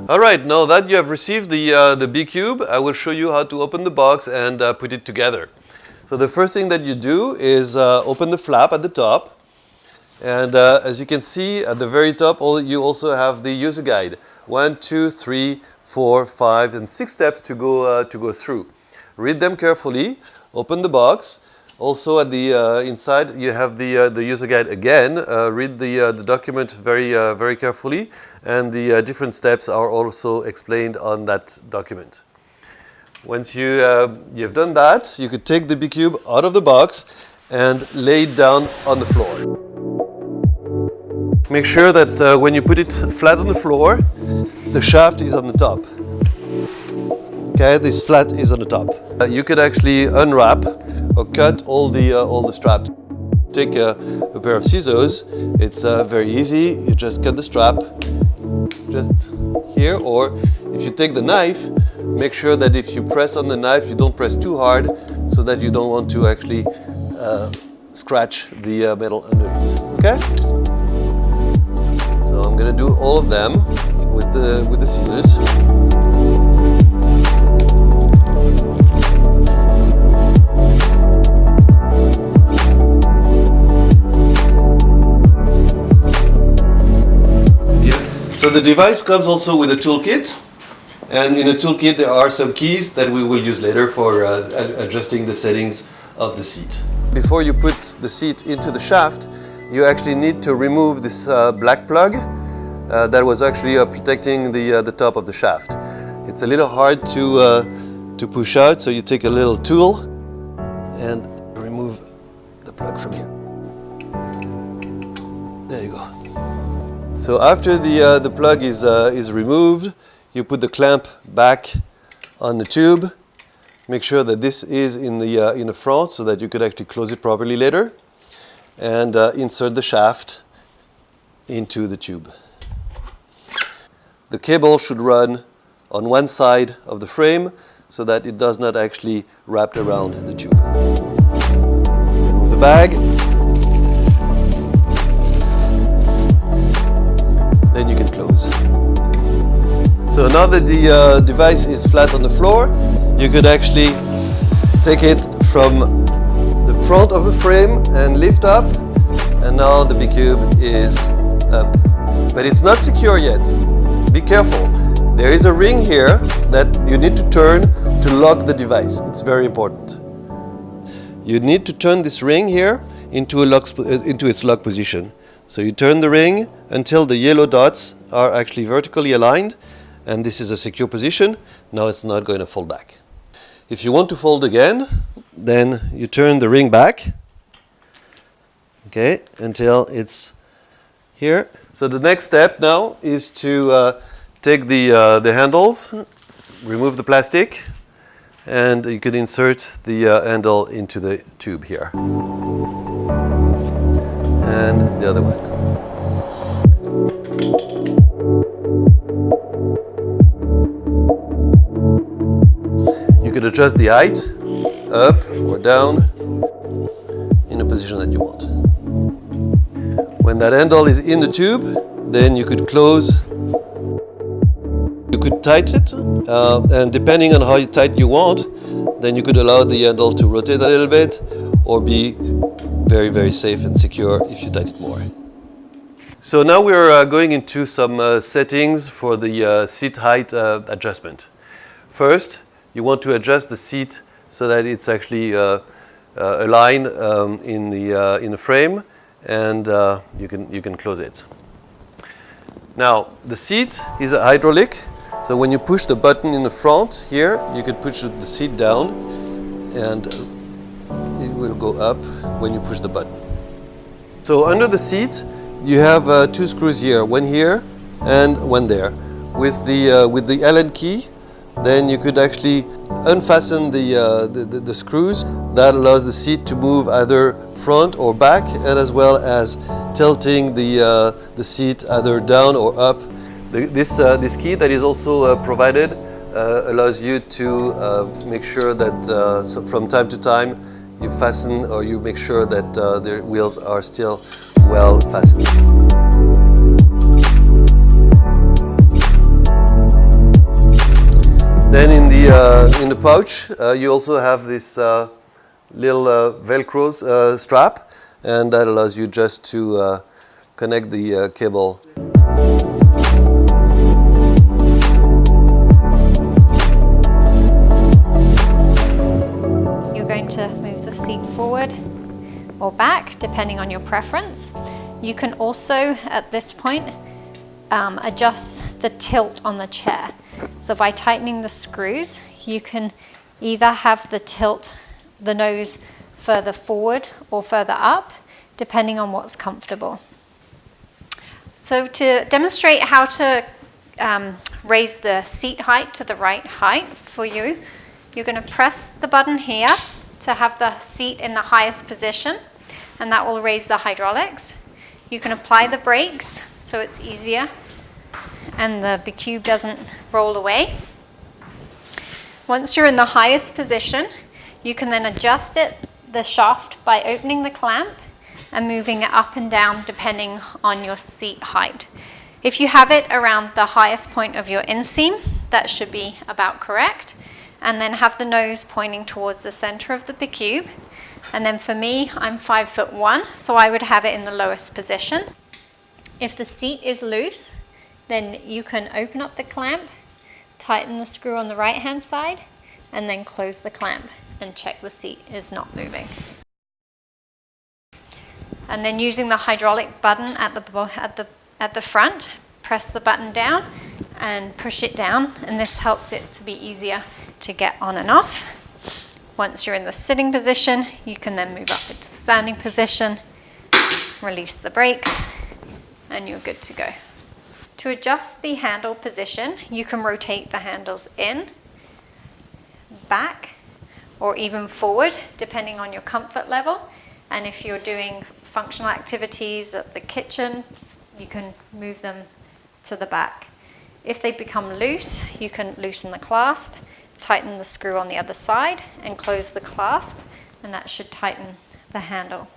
All right, now that you have received the BiKube, I will show you how to open the box and put it together. So the first thing that you do is open the flap at the top. And as you can see at the very top, you also have the user guide. 1, 2, 3, 4, 5, and 6 steps to go through. Read them carefully, open the box. Also at the inside you have the user guide again. Read the document very carefully, and the different steps are also explained on that document. Once you've done that, you could take the BiKube out of the box and lay it down on the floor. Make sure that when you put it flat on the floor, the shaft is on the top. Okay, this flat is on the top. You could actually unwrap or cut all the straps. Take a pair of scissors. It's very easy. You just cut the strap just here, or if you take the knife, make sure that if you press on the knife, you don't press too hard, so that you don't want to actually scratch the metal underneath. Okay? So I'm going to do all of them with the scissors. So the device comes also with a toolkit, and in a toolkit there are some keys that we will use later for adjusting the settings of the seat. Before you put the seat into the shaft, you actually need to remove this black plug that was actually protecting the top of the shaft. It's a little hard to push out, so you take a little tool and remove the plug from here. There you go. So after the plug is removed, you put the clamp back on the tube. Make sure that this is in the front, so that you could actually close it properly later, and insert the shaft into the tube. The cable should run on one side of the frame, so that it does not actually wrap around the tube. Remove the bag. Then you can close. So now that the device is flat on the floor, you could actually take it from the front of the frame and lift up, and now the BiKube is up. But it's not secure yet. Be careful. There is a ring here that you need to turn to lock the device. It's very important. You need to turn this ring here into its lock position. So you turn the ring until the yellow dots are actually vertically aligned, and this is a secure position. Now it's not going to fold back. If you want to fold again, then you turn the ring back, okay, until it's here. So the next step now is to take the handles, remove the plastic, and you can insert the handle into the tube here. And the other one. You could adjust the height up or down in a position that you want. When that handle is in the tube, then you could close. You could tighten it, and depending on how tight you want, then you could allow the handle to rotate a little bit, or be very safe and secure if you tighten it more. So now we're going into some settings for the seat height adjustment. First, you want to adjust the seat so that it's actually aligned in the frame, and you can close it. Now the seat is a hydraulic, so when you push the button in the front here, you can push the seat down, and it will go up when you push the button. So under the seat, you have 2 screws here, one here and one there. With the Allen key, then you could actually unfasten the screws. That allows the seat to move either front or back, and as well as tilting the seat either down or up. This key that is also provided allows you to make sure that so from time to time you fasten, or you make sure that the wheels are still well fastened. in the pouch, you also have this little Velcro strap, and that allows you just to connect the cable. You're going to move the seat forward or back, depending on your preference. You can also, at this point, adjust the tilt on the chair. So by tightening the screws, you can either have the tilt, the nose further forward or further up, depending on what's comfortable. So to demonstrate how to raise the seat height to the right height for you, you're going to press the button here to have the seat in the highest position, and that will raise the hydraulics. You can apply the brakes so it's easier and the BiKube doesn't roll away. Once you're in the highest position, you can then adjust the shaft by opening the clamp and moving it up and down depending on your seat height. If you have it around the highest point of your inseam, that should be about correct. And then have the nose pointing towards the center of the BiKube. And then for me, I'm 5'1", so I would have it in the lowest position. If the seat is loose, then you can open up the clamp, tighten the screw on the right-hand side, and then close the clamp and check the seat is not moving. And then using the hydraulic button at the front, press the button down and push it down, and this helps it to be easier to get on and off. Once you're in the sitting position, you can then move up into the standing position, release the brakes, and you're good to go. To adjust the handle position, you can rotate the handles in, back, or even forward, depending on your comfort level. And if you're doing functional activities at the kitchen, you can move them to the back. If they become loose, you can loosen the clasp, tighten the screw on the other side, and close the clasp, and that should tighten the handle.